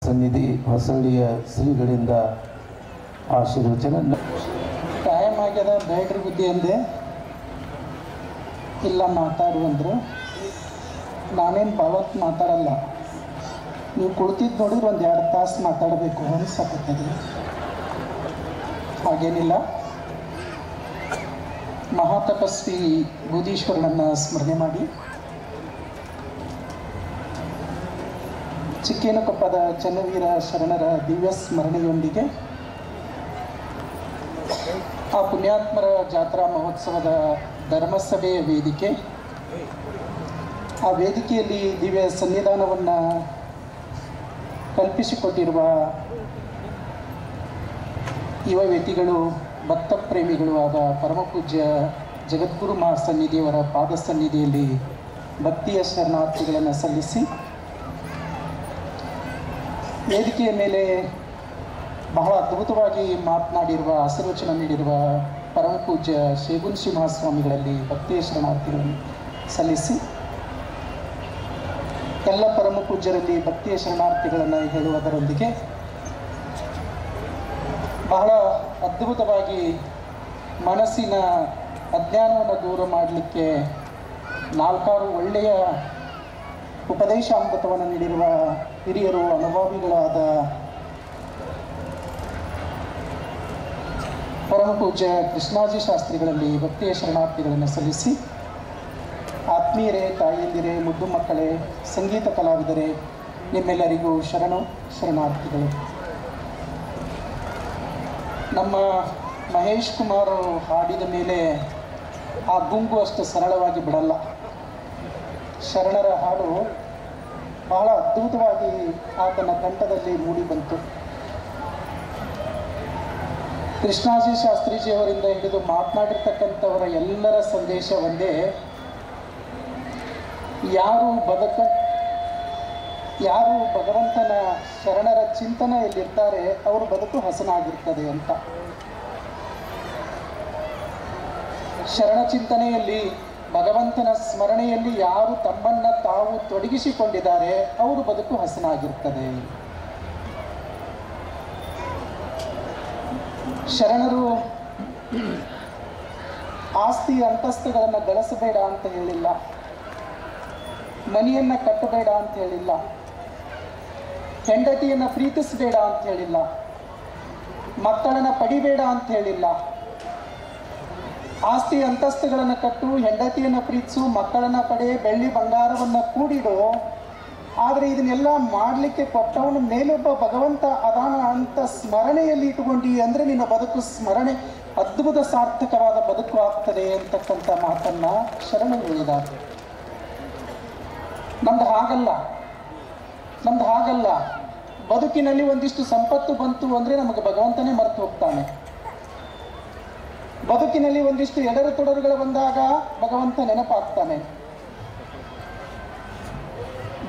ಸನ್ನಿಧಿ ಹೊಸಳ್ಳಿಯ ಶ್ರೀಗಳಿಂದ ಆಶೀರ್ವಚನ. ಟೈಮ್ ಆಗ್ಯದ ಬೇಡ್ರಿ ಬುದ್ಧಿ ಅಂದೆ, ಇಲ್ಲ ಮಾತಾಡುವಂದ್ರು. ನಾನೇನು ಭಾವತ್ ಮಾತಾಡಲ್ಲ, ನೀವು ಕುಳಿತಿದ್ದು ನೋಡಿದ್ರೆ ಒಂದು 2 ತಾಸು ಮಾತಾಡಬೇಕು ಅನಿಸಕತ್ತದೆ. ಹಾಗೇನಿಲ್ಲ, ಮಹಾತಪಸ್ವಿ ಬೂದೀಶ್ವರನನ್ನು ಸ್ಮರಣೆ ಮಾಡಿ, ಚಿಕ್ಕೇನಕೊಪ್ಪದ ಚನ್ನವೀರ ಶರಣರ ದಿವ್ಯ ಸ್ಮರಣೆಯೊಂದಿಗೆ ಆ ಪುಣ್ಯಾತ್ಮರ ಜಾತ್ರಾ ಮಹೋತ್ಸವದ ಧರ್ಮಸಭೆಯ ವೇದಿಕೆ, ಆ ವೇದಿಕೆಯಲ್ಲಿ ದಿವ್ಯ ಸನ್ನಿಧಾನವನ್ನು ಕಲ್ಪಿಸಿಕೊಟ್ಟಿರುವ ಯುವ ವ್ಯಕ್ತಿಗಳು, ಭಕ್ತ ಪ್ರೇಮಿಗಳು ಆದ ಪರಮಪೂಜ್ಯ ಜಗದ್ಗುರು ಮಹಾಸನ್ನಿಧಿಯವರ ಪಾದ ಸನ್ನಿಧಿಯಲ್ಲಿ ಭಕ್ತಿಯ ಶರಣಾರ್ಥಿಗಳನ್ನು ಸಲ್ಲಿಸಿ, ವೇದಿಕೆಯ ಮೇಲೆ ಬಹಳ ಅದ್ಭುತವಾಗಿ ಮಾತನಾಡಿರುವ, ಆಶೀರ್ವಚನ ನೀಡಿರುವ ಪರಮಪೂಜ್ಯ ಶೇಗುನ್ಶಿ ಮಹಾಸ್ವಾಮಿಗಳಲ್ಲಿ ಭಕ್ತಿಯ ಶರಣಾರ್ಥಿಗಳನ್ನು ಸಲ್ಲಿಸಿ, ಎಲ್ಲ ಪರಮಪೂಜ್ಯರಲ್ಲಿ ಭಕ್ತಿಯ ಶರಣಾರ್ಥಿಗಳನ್ನು ಹೇಳುವುದರೊಂದಿಗೆ ಬಹಳ ಅದ್ಭುತವಾಗಿ ಮನಸ್ಸಿನ ಅಜ್ಞಾನವನ್ನು ದೂರ ಮಾಡಲಿಕ್ಕೆ 4 ಒಳ್ಳೆಯ ಉಪದೇಶಾಮೃತವನ್ನು ನೀಡಿರುವ ಹಿರಿಯರು, ಅನುಭವಿಗಳಾದ ಪರಮಪೂಜ್ಯ ಕೃಷ್ಣಾಜಿ ಶಾಸ್ತ್ರಿಗಳಲ್ಲಿ ಭಕ್ತಿಯ ಶರಣಾರ್ಥಿಗಳನ್ನು ಸಲ್ಲಿಸಿ, ಆತ್ಮೀಯರೇ, ತಾಯಿಯಂದಿರೇ, ಮುದ್ದು ಮಕ್ಕಳೇ, ಸಂಗೀತ ಕಲಾವಿದರೇ, ನಿಮ್ಮೆಲ್ಲರಿಗೂ ಶರಣಾರ್ಥಿಗಳು. ನಮ್ಮ ಮಹೇಶ್ ಕುಮಾರ್ ಹಾಡಿದ ಮೇಲೆ ಆ ಗುಂಗು ಅಷ್ಟು ಸರಳವಾಗಿ ಬಿಡಲ್ಲ. ಶರಣರ ಹಾಡು ಬಹಳ ಅದ್ಭುತವಾಗಿ ಆತನ ಕಂಠದಲ್ಲಿ ಮೂಡಿ ಬಂತು. ಕೃಷ್ಣಾಜಿ ಶಾಸ್ತ್ರೀಜಿಯವರಿಂದ ಹಿಡಿದು ಮಾತನಾಡಿರ್ತಕ್ಕಂಥವರ ಎಲ್ಲರ ಸಂದೇಶ ಒಂದೇ: ಯಾರು ಭಗವಂತನ ಶರಣರ ಚಿಂತನೆಯಲ್ಲಿರ್ತಾರೆ ಅವ್ರ ಬದುಕು ಹಸನಾಗಿರ್ತದೆ ಅಂತ. ಶರಣ ಚಿಂತನೆಯಲ್ಲಿ, ಭಗವಂತನ ಸ್ಮರಣೆಯಲ್ಲಿ ಯಾರು ತಮ್ಮನ್ನು ತಾವು ತೊಡಗಿಸಿಕೊಂಡಿದ್ದಾರೆ ಅವರು ಬದುಕು ಹಸನಾಗಿರ್ತದೆ. ಶರಣರು ಆಸ್ತಿ ಅಂತಸ್ತುಗಳನ್ನು ಗಳಿಸಬೇಡ ಅಂತ ಹೇಳಿಲ್ಲ, ಮನೆಯನ್ನು ಕಟ್ಟಬೇಡ ಅಂತ ಹೇಳಿಲ್ಲ, ಹೆಂಡತಿಯನ್ನು ಪ್ರೀತಿಸಬೇಡ ಅಂತ ಹೇಳಿಲ್ಲ, ಮಕ್ಕಳನ್ನು ಪಡಿಬೇಡ ಅಂತ ಹೇಳಿಲ್ಲ. ಆಸ್ತಿ ಅಂತಸ್ತುಗಳನ್ನು ಕಟ್ಟು, ಹೆಂಡತಿಯನ್ನು ಪ್ರೀತಿಸು, ಮಕ್ಕಳನ್ನು ಪಡೆ, ಬೆಳ್ಳಿ ಬಂಗಾರವನ್ನು ಕೂಡಿಡು. ಆದರೆ ಇದನ್ನೆಲ್ಲ ಮಾಡಲಿಕ್ಕೆ ಕೊಟ್ಟವನ ಮೇಲೊಬ್ಬ ಭಗವಂತ ಅದಾನ ಅಂತ ಸ್ಮರಣೆಯಲ್ಲಿ ಇಟ್ಟುಕೊಂಡಿ ಅಂದರೆ ನಿನ್ನ ಬದುಕು ಸ್ಮರಣೆ ಅದ್ಭುತ ಸಾರ್ಥಕವಾದ ಬದುಕು ಆಗ್ತದೆ ಅಂತಕ್ಕಂಥ ಮಾತನ್ನು ಶರಣರು ಹೇಳಿದ್ದಾರೆ. ನಮ್ದು ಹಾಗಲ್ಲ. ಬದುಕಿನಲ್ಲಿ ಒಂದಿಷ್ಟು ಸಂಪತ್ತು ಬಂತು ಅಂದರೆ ನಮಗೆ ಭಗವಂತನೇ ಮರೆತು ಹೋಗ್ತಾನೆ. ಬದುಕಿನಲ್ಲಿ ಒಂದಿಷ್ಟು ಎಡರು ತೊಡರುಗಳು ಬಂದಾಗ ಭಗವಂತ ನೆನಪಾಗ್ತಾನೆ.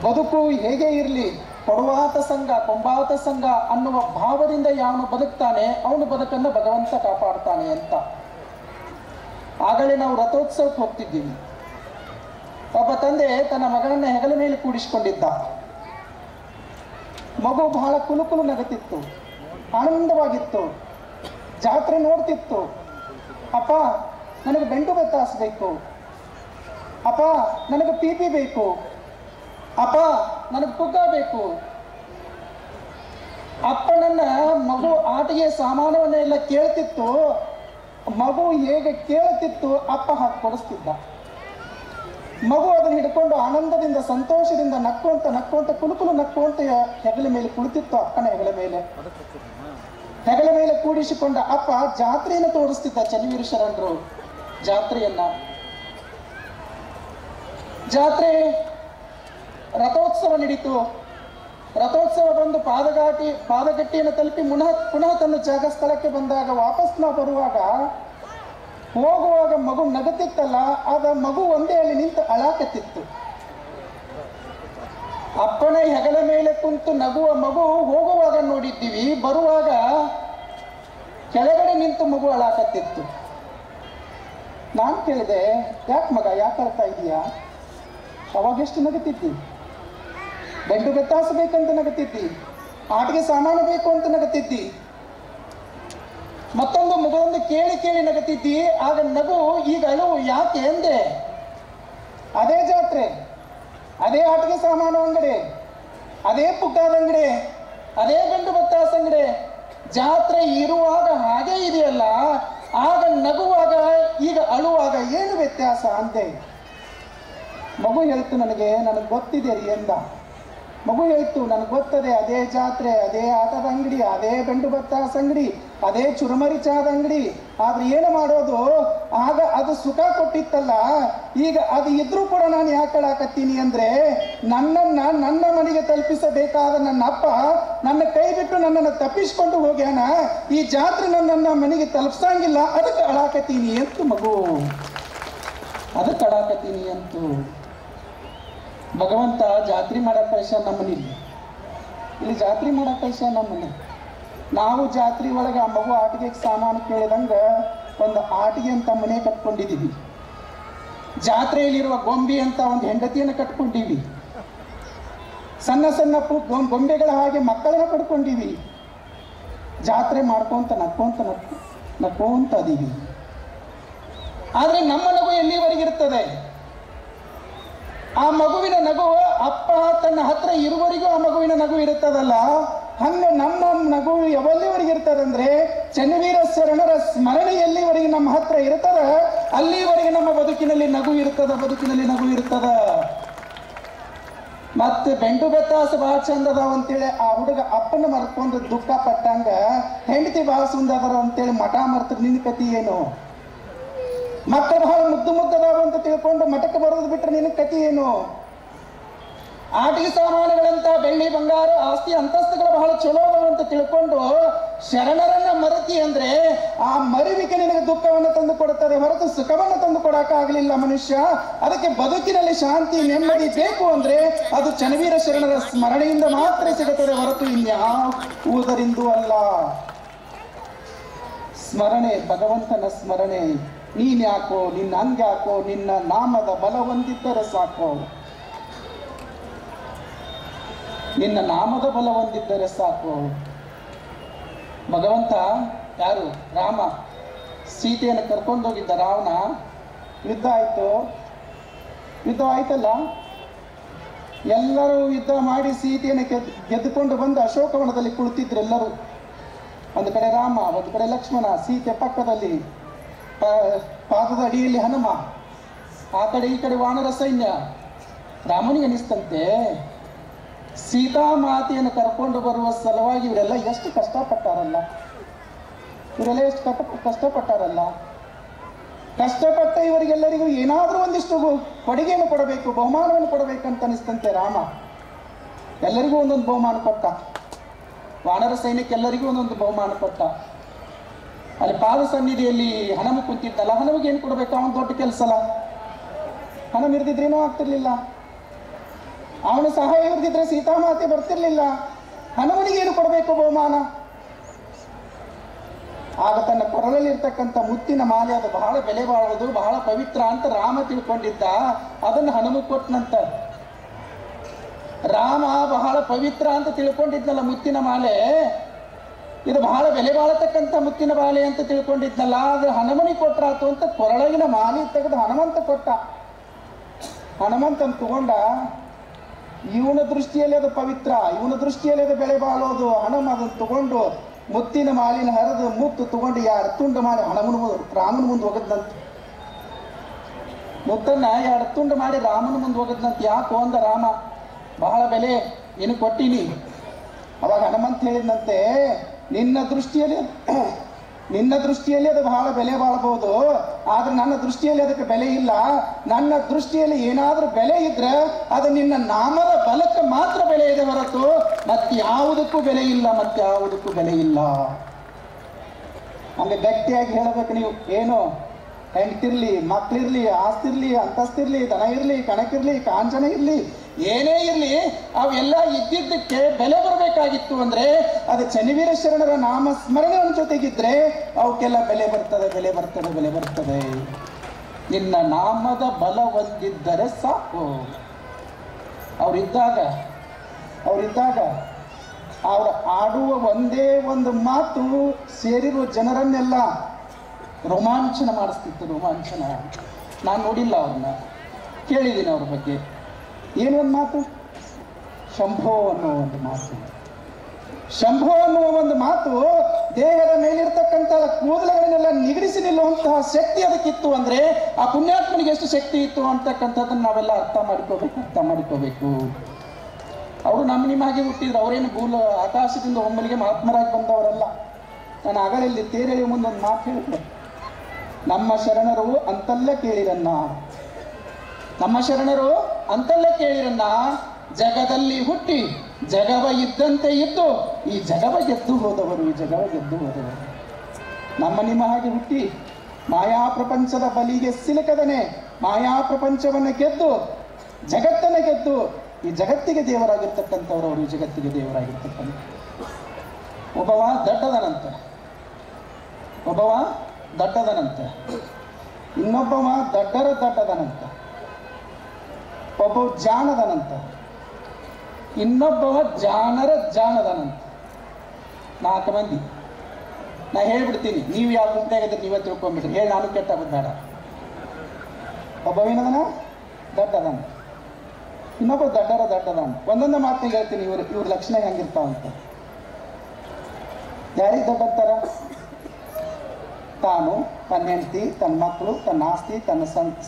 ಬದುಕು ಹೇಗೆ ಇರಲಿ, ಕೊಡುವಾತ ಸಂಘ ಕೊಂಬಾತ ಸಂಘ ಅನ್ನುವ ಭಾವದಿಂದ ಯಾವನು ಬದುಕ್ತಾನೆ ಅವನು ಬದುಕನ್ನು ಭಗವಂತ ಕಾಪಾಡ್ತಾನೆ ಅಂತ. ಆಗಲೇ ನಾವು ರಥೋತ್ಸವಕ್ಕೆ ಹೋಗ್ತಿದ್ದೀವಿ. ಒಬ್ಬ ತಂದೆ ತನ್ನ ಮಗಳನ್ನ ಹೆಗಲ ಮೇಲೆ ಕೂಡಿಸಿಕೊಂಡಿದ್ದ. ಮಗು ಬಹಳ ಕುಲುಕುಲು ನಗುತ್ತಿತ್ತು, ಆನಂದವಾಗಿತ್ತು, ಜಾತ್ರೆ ನೋಡ್ತಿತ್ತು. ಅಪ್ಪ ನನಗೆ ಬೆಂಡು ಬೆತ್ತಾಸಬೇಕು, ಅಪ್ಪ ನನಗೆ ಪೀಪಿ ಬೇಕು, ಅಪ್ಪ ನನಗೆ ಪುಗ್ಗ ಬೇಕು. ಅಪ್ಪನನ್ನ ಮಗು ಆಟಿಗೆ ಸಾಮಾನವನ್ನೆಲ್ಲ ಕೇಳ್ತಿತ್ತು. ಮಗು ಹೇಗೆ ಕೇಳ್ತಿತ್ತು ಅಪ್ಪ ಹಾಕಿ ಕೊಡಿಸ್ತಿದ್ದ. ಮಗು ಅದನ್ನು ಹಿಡ್ಕೊಂಡು ಆನಂದದಿಂದ ಸಂತೋಷದಿಂದ ನಕ್ಕೊಂತ ಕುಲುಕುಲು ನಕ್ಕೊಂತ ಹೆಗಲ ಮೇಲೆ ಕುಳಿತಿತ್ತು. ಅಪ್ಪನ ಹೆಗಲ ಮೇಲೆ ಕೂಡಿಸಿಕೊಂಡ ಅಪ್ಪ ಜಾತ್ರೆಯನ್ನು ತೋರಿಸ್ತಿದ್ದ. ಚನ್ನವೀರ ಶರಣರು ಜಾತ್ರೆ ರಥೋತ್ಸವ ನಡೀತು. ರಥೋತ್ಸವ ಬಂದು ಪಾದಗಟ್ಟಿಯನ್ನು ತಲುಪಿ ಪುನಃ ತನ್ನ ಜಾಗ ಸ್ಥಳಕ್ಕೆ ಬಂದಾಗ ವಾಪಸ್ ನಾವು ಬರುವಾಗ ಹೋಗುವಾಗ ಮಗು ನಗುತ್ತಿತ್ತಲ್ಲ, ಆಗ ಮಗು ಒಂದೇ ಅಲ್ಲಿ ನಿಂತು ಅಳಾಕತ್ತಿತ್ತು. ಅಪ್ಪನ ಹೆಗಲ ಮೇಲೆ ಕುಂತು ನಗುವ ಮಗು ಹೋಗುವಾಗ ನೋಡಿದ್ದೀವಿ, ಬರುವಾಗ ಕೆಳಗಡೆ ನಿಂತು ಮಗು ಅಳಾಕತ್ತಿತ್ತು. ನಾನು ಕೇಳಿದೆ, ಯಾಕೆ ಮಗ, ಯಾಕೆ ಅಳ್ತಾ ಇದೀಯಾ? ಅವಾಗ ಎಷ್ಟು ನಗುತ್ತಿದ್ದಿ? ಬೆಂಡು ಬೆತ್ತಾಸಬೇಕಂತ ನಗುತ್ತಿದ್ದಿ. ಆಟಿಗೆ ಸಾಮಾನು ಬೇಕು ಅಂತ ನಗತಿದ್ದಿ, ಮತ್ತೊಂದು ಮಗದೊಂದು ಕೇಳಿ ಕೇಳಿ ನಗತಿದ್ದಿ. ಆಗ ನಗು, ಈಗ ಅಳುವು ಯಾಕೆ ಎಂದೆ. ಅದೇ ಜಾತ್ರೆ, ಅದೇ ಆಟಿಗೆ ಸಾಮಾನು ಅಂಗಡಿ, ಅದೇ ಪುಗ್ಗಾದ ಅಂಗಡಿ, ಅದೇ ಗಂಡು ಬತ್ತಾಸ ಅಂಗಡಿ, ಜಾತ್ರೆ ಇರುವಾಗ ಹಾಗೆ ಇದೆಯಲ್ಲ, ಆಗ ನಗುವಾಗ ಈಗ ಅಳುವಾಗ ಏನು ವ್ಯತ್ಯಾಸ ಅಂದೆ. ಮಗು ಹೇಳ್ತು, ನನಗೆ ಗೊತ್ತಿದೆ ರೀ ಎಂದ. ಮಗು ಹೇಳ್ತು, ನನಗೆ ಗೊತ್ತದೆ, ಅದೇ ಜಾತ್ರೆ, ಅದೇ ಆಟದ ಅಂಗಡಿ, ಅದೇ ಗಂಡು ಬತ್ತಾಸ ಅಂಗಡಿ, ಅದೇ ಚುರುಮರಿ ಚಾದ ಅಂಗಡಿ. ಆದ್ರೆ ಏನು ಮಾಡೋದು, ಆಗ ಅದು ಸುಖ ಕೊಟ್ಟಿತ್ತಲ್ಲ, ಈಗ ಅದು ಇದ್ರೂ ಕೂಡ ನಾನು ಯಾಕೆ ಅಳಾಕತ್ತೀನಿ ಅಂದ್ರೆ, ನನ್ನ ಮನೆಗೆ ತಲುಪಿಸಬೇಕಾದ ನನ್ನ ಅಪ್ಪ ನನ್ನ ಕೈ ಬಿಟ್ಟು ನನ್ನನ್ನು ತಪ್ಪಿಸ್ಕೊಂಡು ಹೋಗ್ಯಾನ. ಈ ಜಾತ್ರೆ ನನ್ನನ್ನು ಮನೆಗೆ ತಲುಪಿಸಂಗಿಲ್ಲ, ಅದಕ್ಕೆ ಅಳಾಕತ್ತೀನಿ ಅಂತ ಮಗು, ಅದಕ್ಕೆ ಅಳಾಕತ್ತೀನಿ ಅಂತು. ಭಗವಂತ ಜಾತ್ರೆ ಮಾಡಕ್ಕೆ ಕಳ್ಸ್ಯಾನ ನಮ್ಮನಿಲ್ಲಿ, ಇಲ್ಲಿ ಜಾತ್ರೆ ಮಾಡಕ್ಕೆ ಕಳ್ಸ್ಯಾನ ನಮ್ಮನೆ. ನಾವು ಜಾತ್ರೆ ಒಳಗೆ ಆ ಮಗು ಆಟಿಗೆ ಸಾಮಾನು ಕೇಳಿದಂಗೆ ಒಂದು ಆಟಿಗೆ ಅಂತ ಮನೆ ಕಟ್ಕೊಂಡಿದ್ದೀವಿ, ಜಾತ್ರೆಯಲ್ಲಿರುವ ಗೊಂಬೆ ಅಂತ ಒಂದು ಹೆಂಡತಿಯನ್ನು ಕಟ್ಕೊಂಡಿವಿ, ಸಣ್ಣ ಸಣ್ಣ ಗೊಂಬೆಗಳ ಹಾಗೆ ಮಕ್ಕಳನ್ನ ಪಡ್ಕೊಂಡಿವಿ, ಜಾತ್ರೆ ಮಾಡ್ಕೊಂತ ನಕ್ಕೊಂತ ಅದೀವಿ. ಆದರೆ ನಮ್ಮ ನಗು ಎಲ್ಲಿವರೆಗಿರ್ತದೆ? ಆ ಮಗುವಿನ ನಗು ಅಪ್ಪ ತನ್ನ ಹತ್ರ ಇರುವವರೆಗೂ ಆ ಮಗುವಿನ ನಗು ಇರುತ್ತದಲ್ಲ, ಹಂಗ ನಮ್ಮ ನಗು ಯಾವಲ್ಲಿವರೆಗೆ ಇರ್ತದಂದ್ರೆ, ಚನ್ನವೀರ ಶರಣರ ಸ್ಮರಣೆ ಎಲ್ಲಿವರೆಗೆ ನಮ್ಮ ಹತ್ರ ಇರ್ತದ ಅಲ್ಲಿವರೆಗೆ ನಮ್ಮ ಬದುಕಿನಲ್ಲಿ ನಗು ಇರ್ತದ. ಮತ್ತೆ ಬೆಂಡು ಬೆತ್ತಾಸ ಬಹಳ ಚಂದ ಅದಾವ ಅಂತೇಳಿ ಆ ಹುಡುಗ ಅಪ್ಪನ ಮರ್ಕೊಂಡು ದುಃಖ ಪಟ್ಟಂಗ, ಹೆಂಡತಿ ಬಹಳ ಸುಂದರ ಅಂತೇಳಿ ಮಠ ಮರ್ತ ನಿನ್ನ ಕತಿ ಏನು? ಮಕ್ಕಳು ಬಹಳ ಮುದ್ದದಾವ ಅಂತ ತಿಳ್ಕೊಂಡು ಮಠಕ್ಕೆ ಬರೋದು ಬಿಟ್ರೆ ನಿನ್ನ ಕತಿ ಏನು? ಆಟಿಕೆ ಸಾಮಾನುಗಳಂತ ಬೆಳ್ಳಿ ಬಂಗಾರ ಆಸ್ತಿ ಅಂತಸ್ತುಗಳು ಬಹಳ ಚಲೋ ಅಂತ ತಿಳ್ಕೊಂಡು ಶರಣರನ್ನ ಮರತಿ ಅಂದ್ರೆ, ಆ ಮರುವಿಕೆ ನಿನಗೆ ದುಃಖವನ್ನು ತಂದು ಕೊಡುತ್ತದೆ ಹೊರತು ಸುಖವನ್ನು ತಂದು ಕೊಡಕ್ಕಾಗಲಿಲ್ಲ ಮನುಷ್ಯ. ಅದಕ್ಕೆ ಬದುಕಿನಲ್ಲಿ ಶಾಂತಿ ನೆಮ್ಮದಿ ಬೇಕು ಅಂದ್ರೆ ಅದು ಚನ್ನವೀರ ಶರಣರ ಸ್ಮರಣೆಯಿಂದ ಮಾತ್ರ ಸಿಗುತ್ತದೆ ಹೊರತು ಇನ್ಯಾವುದರಿಂದೂ ಅಲ್ಲ. ಸ್ಮರಣೆ, ಭಗವಂತನ ಸ್ಮರಣೆ. ನೀನ್ಯಾಕೋ, ನಿನ್ನ ಹಂಗ್ಯಾಕೋ, ನಿನ್ನ ನಾಮದ ಬಲ ಹೊಂದಿದ್ದರೆ ಸಾಕು, ನಿನ್ನ ನಾಮದ ಬಲ ಹೊಂದಿದ್ದರೆ ಸಾಕು. ಭಗವಂತ ಯಾರು? ರಾಮ ಸೀತೆಯನ್ನು ಕರ್ಕೊಂಡೋಗಿದ್ದ ರಾವಣ. ಯುದ್ಧ ಆಯ್ತಲ್ಲ, ಎಲ್ಲರೂ ಯುದ್ಧ ಮಾಡಿ ಸೀತೆಯನ್ನು ಗೆದ್ದುಕೊಂಡು ಬಂದು ಅಶೋಕವನದಲ್ಲಿ ಕುಳಿತಿದ್ರು ಎಲ್ಲರೂ. ಒಂದು ಕಡೆ ರಾಮ, ಒಂದು ಕಡೆ ಲಕ್ಷ್ಮಣ, ಸೀತೆ ಪಕ್ಕದಲ್ಲಿ, ಪಾದದ ಅಡಿಯಲ್ಲಿ ಹನುಮ, ಆ ಕಡೆ ಈ ಕಡೆ ವಾನರ ಸೈನ್ಯ. ರಾಮನಿಗೆ ಅನಿಸ್ತಂತೆ, ಸೀತಾಮಾತೆಯನ್ನು ಕರ್ಕೊಂಡು ಬರುವ ಸಲುವಾಗಿ ಇವರೆಲ್ಲ ಎಷ್ಟು ಕಷ್ಟಪಟ್ಟಾರಲ್ಲ, ಕಷ್ಟಪಟ್ಟ ಇವರಿಗೆಲ್ಲರಿಗೂ ಏನಾದರೂ ಒಂದಿಷ್ಟು ಕೊಡುಗೆಯನ್ನು ಕೊಡಬೇಕು, ಬಹುಮಾನವನ್ನು ಕೊಡಬೇಕಂತ ಅನಿಸ್ತಂತೆ ರಾಮ. ಎಲ್ಲರಿಗೂ ಒಂದೊಂದು ಬಹುಮಾನ ಕೊಟ್ಟ, ವಾನರ ಸೈನ್ಯಕ್ಕೆಲ್ಲರಿಗೂ ಒಂದೊಂದು ಬಹುಮಾನ ಕೊಟ್ಟ. ಅಲ್ಲಿ ಪಾದ ಸನ್ನಿಧಿಯಲ್ಲಿ ಹನುಮ ಕುಂತಿದ್ದಲ್ಲ, ಹನುಮಿಗೆ ಏನು ಕೊಡಬೇಕು? ಅವನು ದೊಡ್ಡ ಕೆಲಸ ಅಲ್ಲ, ಹನುಮ ಇರ್ದಿದ್ರೇನೂ ಆಗ್ತಿರ್ಲಿಲ್ಲ, ಅವನ ಸಹಾಯ ಇರ್ದಿದ್ರೆ ಸೀತಾಮಾತೆ ಬರ್ತಿರ್ಲಿಲ್ಲ. ಹನುಮನಿಗೆ ಏನು ಕೊಡಬೇಕು ಬಹುಮಾನ? ಆಗ ತನ್ನ ಕೊರಳಲ್ಲಿ ಇರ್ತಕ್ಕಂಥ ಮುತ್ತಿನ ಮಾಲೆ, ಅದು ಬಹಳ ಬೆಲೆ ಬಾಳುವುದು, ಬಹಳ ಪವಿತ್ರ ಅಂತ ರಾಮ ತಿಳ್ಕೊಂಡಿದ್ದ. ಅದನ್ನು ಹನುಮ ಕೊಟ್ಟನಂತ. ರಾಮ ಬಹಳ ಪವಿತ್ರ ಅಂತ ತಿಳ್ಕೊಂಡಿದ್ನಲ್ಲ ಮುತ್ತಿನ ಮಾಲೆ, ಇದು ಬಹಳ ಬೆಲೆ ಬಾಳತಕ್ಕಂಥ ಮುತ್ತಿನ ಮಾಲೆ ಅಂತ ತಿಳ್ಕೊಂಡಿದ್ನಲ್ಲ, ಆದ್ರೆ ಹನುಮನಿಗೆ ಕೊಟ್ರಾತು ಅಂತ ಕೊರಳಗಿನ ಮಾಲೆ ತೆಗೆದು ಹನುಮಂತ ಕೊಟ್ಟ. ಹನುಮಂತನ ತಗೊಂಡ, ಇವನ ದೃಷ್ಟಿಯಲ್ಲಿ ಅದು ಪವಿತ್ರ, ಇವನ ದೃಷ್ಟಿಯಲ್ಲಿ ಅದು ಬೆಲೆ ಬಾಳೋದು. ಹನುಮ ಅದನ್ನು ತಗೊಂಡು ಮುತ್ತಿನ ಮಾಲಿನ ಹರಿದು ಮುತ್ತು ತಗೊಂಡು ಎರಡು ತುಂಡು ಮಾಡಿ ರಾಮನ ಮುಂದೆ ಹೋಗದ್ನಂತ. ಮುತ್ತನ್ನ ಎರಡು ತುಂಡು ಮಾಡಿ ರಾಮನ ಮುಂದೆ ಹೋಗದ್ನಂತ. ಯಾಕೋ ಅಂದ ರಾಮ, ಬಹಳ ಬೆಲೆ ಏನು ಕೊಟ್ಟಿನಿ. ಅವಾಗ ಹನುಮಂತ ಹೇಳಿದಂತೆ, ನಿನ್ನ ದೃಷ್ಟಿಯಲ್ಲಿ ಅದು ಬಹಳ ಬೆಲೆ ಬಾಳಬಹುದು, ಆದ್ರೆ ನನ್ನ ದೃಷ್ಟಿಯಲ್ಲಿ ಅದಕ್ಕೆ ಬೆಲೆ ಇಲ್ಲ. ನನ್ನ ದೃಷ್ಟಿಯಲ್ಲಿ ಏನಾದ್ರೂ ಬೆಲೆ ಇದ್ರೆ ಅದು ನಿನ್ನ ನಾಮದ ಬಲಕ್ಕೆ ಮಾತ್ರ ಬೆಲೆ ಇದೆ ಹೊರತು ಮತ್ಯಾವುದಕ್ಕೂ ಬೆಲೆ ಇಲ್ಲ. ಹಂಗೆ ಗಟ್ಟಿಯಾಗಿ ಹೇಳಬೇಕು ನೀವು. ಏನು ಹೆಂಡತಿರ್ಲಿ, ಮಕ್ಳಿರ್ಲಿ, ಆಸ್ತಿರ್ಲಿ, ಅಂತಸ್ತಿರ್ಲಿ, ದನ ಇರ್ಲಿ, ಕಣಕಿರ್ಲಿ, ಕಾಂಚನ ಇರ್ಲಿ, ಏನೇ ಇರ್ಲಿ, ಅವೆಲ್ಲ ಇದ್ದಿದ್ದಕ್ಕೆ ಬೆಲೆ ಬರಬೇಕಾಗಿತ್ತು ಅಂದ್ರೆ ಅದು ಚನ್ನವೀರ ಶರಣರ ನಾಮ ಸ್ಮರಣೆ ಜೊತೆಗಿದ್ರೆ ಅವಕ್ಕೆಲ್ಲ ಬೆಲೆ ಬರ್ತದೆ. ನಿನ್ನ ನಾಮದ ಬಲ ಹೊಂದಿದ್ದರೆ ಸಾಕು. ಅವರಿದ್ದಾಗ ಅವರು ಆಡುವ ಒಂದೇ ಒಂದು ಮಾತು ಸೇರಿರುವ ಜನರನ್ನೆಲ್ಲ ರೋಮಾಂಚನ ಮಾಡಿಸ್ತಿತ್ತು. ರೋಮಾಂಚನ. ನಾನು ನೋಡಿಲ್ಲ ಅವ್ರನ್ನ, ಕೇಳಿದ್ದೀನಿ ಅವ್ರ ಬಗ್ಗೆ. ಏನು ಒಂದು ಮಾತು? ಶಂಭೋ ಅನ್ನುವ ಒಂದು ಮಾತು. ಶಂಭೋ ಅನ್ನುವ ಒಂದು ಮಾತು ದೇಹದ ಮೇಲಿರ್ತಕ್ಕಂಥ ಕೂದಲುಗಳನ್ನೆಲ್ಲ ನಿಗಡಿಸಿ ನಿಲ್ಲುವಂತಹ ಶಕ್ತಿ ಅದಕ್ಕಿತ್ತು ಅಂದರೆ ಆ ಪುಣ್ಯಾತ್ಮನಿಗೆ ಎಷ್ಟು ಶಕ್ತಿ ಇತ್ತು ಅಂತಕ್ಕಂಥದ್ದನ್ನು ನಾವೆಲ್ಲ ಅರ್ಥ ಮಾಡಿಕೋಬೇಕು. ಅವರು ನಿಮ್ಮ ಹಾಗೆ ಹುಟ್ಟಿದ್ರು. ಅವರೇನು ಆಕಾಶದಿಂದ ಒಮ್ಮಲಿಗೆ ಮಹಾತ್ಮರಾಗಿ ಬಂದವರಲ್ಲ. ನಾನು ಆಗಲೇ ಇಲ್ಲಿ ತೇರೆಳೆಯುವ ಮುಂದೆ ಒಂದು ಮಾತು ಹೇಳಿದೆ. ನಮ್ಮ ಶರಣರು ಅಂತಲ್ಲ ಕೇಳಿರನ್ನ, ನಮ್ಮ ಶರಣರು ಅಂತಲ್ಲ ಕೇಳಿರನ್ನ, ಜಗದಲ್ಲಿ ಹುಟ್ಟಿ ಜಗವ ಇದ್ದಂತೆ ಇದ್ದು ಈ ಜಗವ ಗೆದ್ದು ಹೋದವರು. ನಿಮ್ಮ ಹಾಗೆ ಹುಟ್ಟಿ ಮಾಯಾ ಪ್ರಪಂಚದ ಬಲಿಗೆ ಸಿಲುಕದನೆ ಮಾಯಾ ಪ್ರಪಂಚವನ್ನು ಗೆದ್ದು ಜಗತ್ತನ್ನು ಗೆದ್ದು ಈ ಜಗತ್ತಿಗೆ ದೇವರಾಗಿರ್ತಕ್ಕಂಥವ್ರು. ಅವರು ಜಗತ್ತಿಗೆ ದೇವರಾಗಿರ್ತಕ್ಕಂಥ ಒಬ್ಬವ ದಡ್ಡದನಂತೆ, ಇನ್ನೊಬ್ಬವ ದಡ್ಡದನಂತೆ, ಒಬ್ಬ ಜಾಣದನಂತೆ, ಇನ್ನೊಬ್ಬವ ಜಾಣದನಂತೆ. 4 ಮಂದಿ. ನಾ ಹೇಳ್ಬಿಡ್ತೀನಿ, ನೀವು ಯಾವ ಗುಂಪಾಗಿದ್ರೆ ನೀವೇ ತಿಳ್ಕೊಂಡ್ಬಿಟ್ರಿ. ಹೇಳಿ ನಾನು ಕೆಟ್ಟಾಗೋದು ಬೇಡ. ಒಬ್ಬವೇನದನ ದಡ್ಡದನ, ಇನ್ನೊಬ್ಬ ದಡ್ಡದನ. ಒಂದೊಂದು ಮಾತಿಗೆ ಹೇಳ್ತೀನಿ ಇವ್ರ ಲಕ್ಷಣ ಹೆಂಗಿರ್ತಾವಂತ. ಯಾರಿಗೆ ದಡ್ಡ ಅಂತಾರ? ತಾನು, ತನ್ನ ಹೆಂಡತಿ, ತನ್ನ ಮಕ್ಕಳು, ತನ್ನ ಆಸ್ತಿ, ತನ್ನ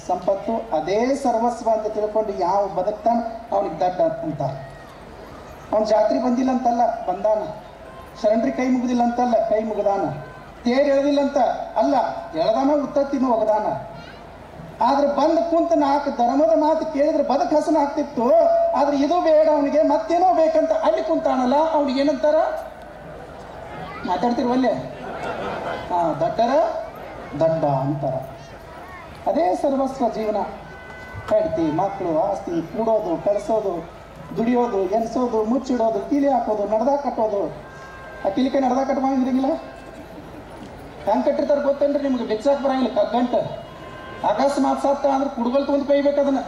ಸಂಪತ್ತು ಅದೇ ಸರ್ವಸ್ವ ಅಂತ ತಿಳ್ಕೊಂಡು ಯಾವ ಬದುಕ್ತಾನ ಅವನಿಗೆ ದಡ್ಡ ಅಂತಾರೆ. ಅವನ ಜಾತ್ರೆ ಬಂದಿಲ್ಲ ಅಂತಲ್ಲ, ಬಂದಾನ. ಶರಣರಿಗೆ ಕೈ ಮುಗಿದಿಲ್ಲ ಅಂತಲ್ಲ, ಕೈ ಮುಗದಾನ. ತೇರು ಎಳೆದಿಲ್ಲ ಅಂತ ಅಲ್ಲ, ಎಳೆದಾನ, ಉತ್ತತ್ತಿನೂ ಒಗದಾನ. ಆದ್ರೆ ಬಂದು ಕುಂತ 4 ಧರ್ಮದ ಮಾತು ಕೇಳಿದ್ರೆ ಬದುಕು ಹಸನ ಆಗ್ತಿತ್ತು. ಆದ್ರೆ ಇದು ಬೇಡ ಅವನಿಗೆ, ಮತ್ತೇನೋ ಬೇಕಂತ ಅಲ್ಲಿ ಕುಂತಾನಲ್ಲ, ಅವ್ನಿಗೆ ಏನಂತಾರ? ಮಾತಾಡ್ತಿರುವಲ್ಲೇ ದಡ್ಡ ಅಂತಾರ. ಅದೇ ಸರ್ವಸ್ವ ಜೀವನ. ಹೆಂಡತಿ, ಮಕ್ಕಳು, ಆಸ್ತಿ, ಕೂಡೋದು, ಕಳಿಸೋದು, ದುಡಿಯೋದು, ಎನ್ಸೋದು, ಮುಚ್ಚಿಡೋದು, ಕೀಲಿ ಹಾಕೋದು, ನಡ್ದಾಗ ಕಟ್ಟೋದು. ಆ ಕಿಲಿಕೆ ನಡ್ದಾಗ ಕಟ್ಕೊಂಡಿರಂಗಿಲ್ಲ. ಹೆಂಗೆ ಕಟ್ಟಿರ್ತಾರೆ ಗೊತ್ತೇನ್ರಿ ನಿಮ್ಗೆ? ಬೆಚ್ಚಾಕ್ ಬರಂಗಿಲ್ಲ. ಕಗ್ಗಂಟ ಅಕಸ್ಮಾತ್ ಸತ್ತ ಅಂದ್ರೆ ಕುಡುಗಲ್ ತೊಗೊಂಡು ಕೈಬೇಕು ಅದನ್ನ.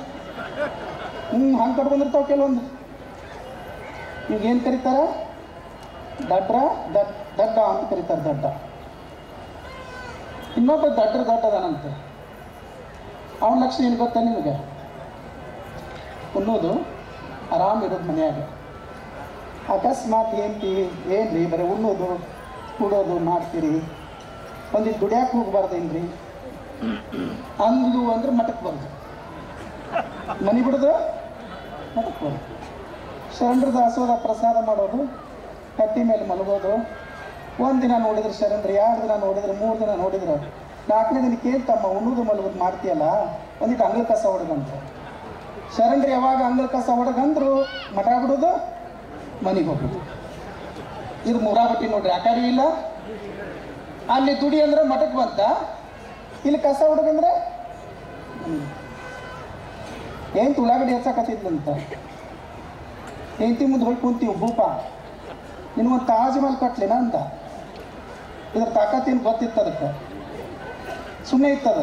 ಹಂಗೆ ಕಟ್ಕೊಂಡಿರ್ತಾವ ಕೆಲವೊಂದು. ಈಗೇನು ಕರೀತಾರ? ದಡ್ಡ ಅಂತ ಕರೀತಾರೆ. ದಡ್ಡ. ಇನ್ನೊಬ್ಬ ದಡ್ಡದನಂತೆ. ಅವನ ಲಕ್ಷಣ ಏನು ಗೊತ್ತಾ ನಿಮಗೆ? ಉಣ್ಣೋದು, ಆರಾಮಿರೋದು ಮನೆಯಾಗ. ಅಕಸ್ಮಾತ್ ಏನ್ರಿ ಬರೀ ಉಣ್ಣೋದು ಕೂಡೋದು ಮಾಡ್ತೀರಿ, ಒಂದಿಟ್ಟು ದುಡಿಯಾಕೆ ಹೋಗ್ಬಾರ್ದೇನ್ರಿ ಅಂದ್ಲು ಅಂದ್ರೆ ಮಠಕ್ಕೆ ಬರೋದು. ಮನೆ ಬಿಡೋದು, ಮಠಕ್ಕೆ ಬರೋದು. ಶರಣರ ದಾಸೋಹ ಪ್ರಸಾದ ಮಾಡೋದು, ಕಟ್ಟಿ ಮೇಲೆ ಮಲಗೋದು. 1 ದಿನ ನೋಡಿದ್ರೆ ಶರಣರು, 2 ದಿನ ನೋಡಿದ್ರೆ, 3 ದಿನ ನೋಡಿದ್ರೆ, 4ನೇ ದಿನಕ್ಕೆ ತಮ್ಮ ಉಣ್ಣೋದು ಮಲಗೋದು ಮಾಡ್ತೀಯಲ್ಲ, ಒಂದಿಟ್ಟು ಅಂಗಳ ಕಸ ಹೊಡೆದಂತ. ಶರಣರು ಯಾವಾಗ ಅಂಗಳ ಕಸ ಹೊಡೆಗಂದ್ರು ಮಠ ಬಿಡೋದು, ಮನೆಗೆ ಹೋಗೋದು. ಇದು ಮುರಾಬಟ್ಟಿ ನೋಡ್ರಿ. ಆ ಕಡೆ ಇಲ್ಲ. ಅಲ್ಲಿ ದುಡಿ ಅಂದ್ರೆ ಮಠಕ್ಕೆ ಬಂತ, ಇಲ್ಲಿ ಕಸ ಹೊಡೆಗಂದ್ರೆ ಏನು ಉಳ್ಳಾಗಡ್ಡಿ ಹೆಚ್ಚಾಕತ್ತಿದ್ಲಂತ. ಹೆಂಡತಿ ಮುಂದೆ ಹೋಗಿ ಕುಂತೀವಿ, ಭೂಪ ನಿನಗೊಂದು ತಾಜ್ ಮಹಲ್ ಕಟ್ಲಿನ ಅಂತ. ಇದ್ರ ತಾಕತ್ತೇನು ಗೊತ್ತಿತ್ತು ಅದಕ್ಕೆ, ಸುಮ್ಮನೆ ಇತ್ತದ.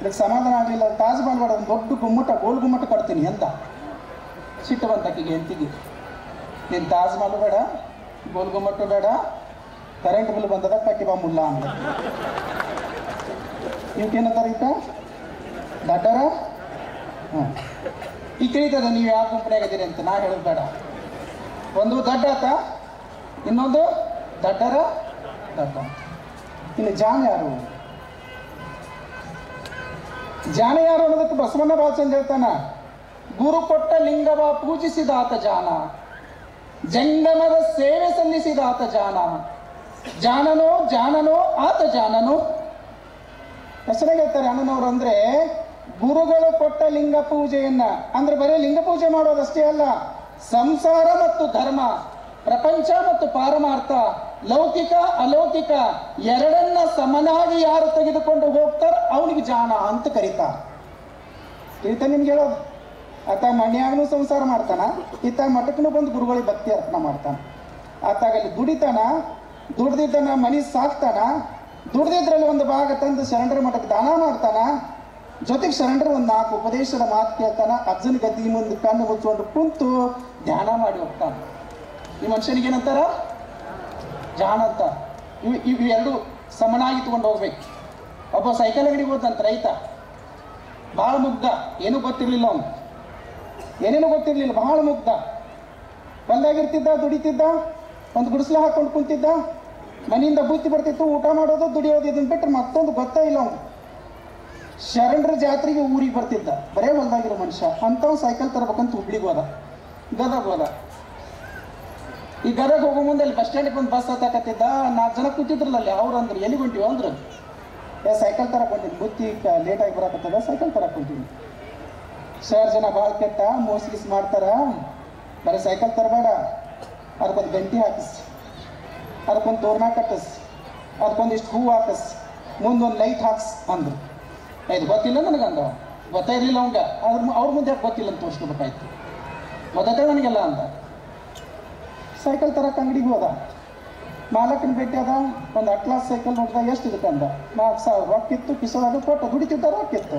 ಇದಕ್ಕೆ ಸಮಾಧಾನ ಆಗಲಿಲ್ಲ. ತಾಜ್ ಮಹಲ್ ಬೇಡ, ಒಂದು ದೊಡ್ಡ ಗುಮ್ಮಟ, ಗೋಲ್ ಗುಮ್ಮಟ ಕಟ್ತೀನಿ ಅಂತ ಸಿಟ್ಟು ಬಂತಕ್ಕಿಗೆ ಹೆಂಡತಿಗೆ. ನೀನು ತಾಜ್ ಮಹಲ್ ಬೇಡ, ಗೋಲ್ ಗುಮ್ಮಟ ಬೇಡ, ಕರೆಂಟ್ ಬಿಲ್ ಬಂದದ ಕಟ್ಟಿ ಬಾ ಮುಲ್ಲ ಅಂತ. ಇವಕ್ಕೇನಂತಾರ ಈಗ? ದಡ್ಡರ. ಈಗ ತಿಳಿತದ ನೀವು ಯಾವ ಗುಂಪಣೆ ಆಗಿದ್ದೀರಿ ಅಂತ. ನಾ ಹೇಳೋದು ಬೇಡ. ಒಂದು ದಡ್ಡ ಆತ, ಇನ್ನೊಂದು ದಡ್ಡ. ಇನ್ನು ಜಾಣ ಯಾರು? ಅನ್ನೋದಕ್ಕೆ ಬಸವಣ್ಣ ಭಾಷೆಂದು ಹೇಳ್ತಾನ, ಗುರು ಕೊಟ್ಟ ಲಿಂಗವ ಪೂಜಿಸಿದ ಆತ ಜಾಣ, ಜಂಗಮದ ಸೇವೆ ಸಲ್ಲಿಸಿದ ಆತ ಜಾಣನೋ ಆತ ಜಾಣನು. ಹೆಸರಾಗಿ ಹೇಳ್ತಾರೆ ಅಣ್ಣನವರು. ಅಂದ್ರೆ ಗುರುಗಳು ಕೊಟ್ಟ ಲಿಂಗ ಪೂಜೆಯನ್ನ ಅಂದ್ರೆ ಬರೀ ಲಿಂಗ ಪೂಜೆ ಮಾಡೋದಷ್ಟೇ ಅಲ್ಲ, ಸಂಸಾರ ಮತ್ತು ಧರ್ಮ, ಪ್ರಪಂಚ ಮತ್ತು ಪಾರಮಾರ್ಥ, ಲೌಕಿಕ ಅಲೌಕಿಕ ಎರಡನ್ನ ಸಮನಾಗಿ ಯಾರು ತೆಗೆದುಕೊಂಡು ಹೋಗ್ತಾರ ಅವನಿಗೆ ಜಾಣ ಅಂತ ಕರೀತಾರೆ. ನಿಮ್ಗೆ ಹೇಳೋದು. ಆತ ಮಣ್ಯಾಗನೂ ಸಂಸಾರ ಮಾಡ್ತಾನ, ಇತ್ತ ಮಠಕ್ಕೂ ಬಂದು ಗುರುಗಳಿಗೆ ಭಕ್ತಿ ಅರ್ಪಣೆ ಮಾಡ್ತಾನ. ಆತಾಗಲ್ಲಿ ದುಡ್ದಿದ್ದನ ಮನಿ ಸಾಕ್ತಾನ, ದುಡ್ದಿದ್ರಲ್ಲಿ ಒಂದು ಭಾಗ ತಂದು ಶರಣರ ಮಠಕ್ಕೆ ದಾನ ಮಾಡ್ತಾನ. ಜೊತೆಗೆ ಶರಣರು ಒಂದು 4 ಉಪದೇಶದ ಮಾತು ಕೇಳ್ತಾನ. ಅಜ್ಜನ ಗದ್ದಿ ಮುಂದೆ ಕಣ್ಣು ಮುಚ್ಕೊಂಡು ಕುಂತು ಧ್ಯಾನ ಮಾಡಿ ಹೋಗ್ತಾನೆ. ಈ ಮನುಷ್ಯನಿಗೆ ಏನಂತಾರ? ಜಾಣ ಅಂತ. ಇವು ಎರಡು ಸಮನಾಗಿ ತಗೊಂಡು ಹೋಗ್ಬೇಕು. ಒಬ್ಬ ಸೈಕಲ್ ಅಂಗಡಿಗೆ ಹೋದಂತ ರೈತ, ಭಾಳ ಮುಗ್ಧ, ಏನೂ ಗೊತ್ತಿರಲಿಲ್ಲ ಅವನು, ಏನೇನೂ ಗೊತ್ತಿರಲಿಲ್ಲ, ಭಾಳ ಮುಗ್ಧ. ಹೊಲ್ದಾಗಿರ್ತಿದ್ದ, ದುಡಿತಿದ್ದ, ಒಂದು ಗುಡಿಸ್ಲ ಹಾಕೊಂಡು ಕುಂತಿದ್ದ, ಮನೆಯಿಂದ ಬುತ್ತಿ ಬರ್ತಿತ್ತು, ಊಟ ಮಾಡೋದು ದುಡಿಯೋದು, ಇದನ್ನು ಬಿಟ್ಟರೆ ಮತ್ತೊಂದು ಗೊತ್ತೇ ಇಲ್ಲ ಅವನು. ಶರಣರ ಜಾತ್ರೆಗೆ ಊರಿಗೆ ಬರ್ತಿದ್ದ, ಬರೇ ಹೊಲ್ದಾಗಿರೋ ಮನುಷ್ಯ. ಅಂಥವ್ ಸೈಕಲ್ ತರಬೇಕಂತ ಹುಬ್ಳಿಗೆ ಹೋದ, ಗದಗ ಹೋದ. ಈ ಗದಗ ಹೋಗೋ ಮುಂದೆ ಅಲ್ಲಿ ಬಸ್ ಸ್ಟ್ಯಾಂಡಿಗೆ ಒಂದು ಬಸ್ ಹತ್ತಾಕತ್ತಿದ್ದ. 4 ಜನ ಕೂತಿದ್ರಲ್ಲ ಅಲ್ಲಿ. ಅವ್ರು ಅಂದ್ರು, ಎಲ್ಲಿ ಹೊಂಟಿವಿ ಅಂದ್ರು. ಸೈಕಲ್ ತರಕ್ಕೆ ಹೊಂಟೀನಿ, ಬುತ್ತಿ ಲೇಟಾಗಿ ಬರಕತ್ತದ, ಸೈಕಲ್ ತರಕ್ಕೆ ಹೊಂಟೀನಿ. ಸರ್ ಜನ ಭಾಳ ಕೆಟ್ಟ, ಮೋಸ ಮಾಡ್ತಾರ, ಬರೀ ಸೈಕಲ್ ತರಬೇಡ, ಅದಕ್ಕೊಂದು ಗಂಟಿ ಹಾಕಿಸ್, ಅದಕ್ಕೊಂದು ತೋರಣ ಕಟ್ಟಿಸ್, ಅದಕ್ಕೊಂದಿಷ್ಟು ಹೂವು ಹಾಕಿಸ್, ಮುಂದೊಂದು ಲೈಟ್ ಹಾಕ್ಸ್ ಅಂದ್ರು. ಇದು ಗೊತ್ತಿಲ್ಲ ನನಗಂದ, ಗೊತ್ತಾ ಇರಲಿಲ್ಲ ಅವಂಗ. ಅವ್ರ ಮುಂದೆ ಗೊತ್ತಿಲ್ಲ ಅಂತ ತೋರಿಸ್ಕೋಬೇಕಾಯ್ತು. ಗೊತ್ತೇ ನನಗೆಲ್ಲ ಅಂದ. ಸೈಕಲ್ ತರಕ್ಕೆ ಅಂಗಡಿಗೆ ಹೋದ, ಮಾಲಕನ ಭೇಟಿ ಅದ. ಒಂದು ಅಟ್ಲಾಸ್ ಸೈಕಲ್ ನೋಡಿದ, ಎಷ್ಟು ಇದಕ್ಕಂದ? 4,000 ರೊಕ್ಕಿತ್ತು, ಕಿಸೋದಾಗ ಕೊಟ್ಟು ದುಡಿತಿದ್ದ, ರೊಕ್ಕಿತ್ತು.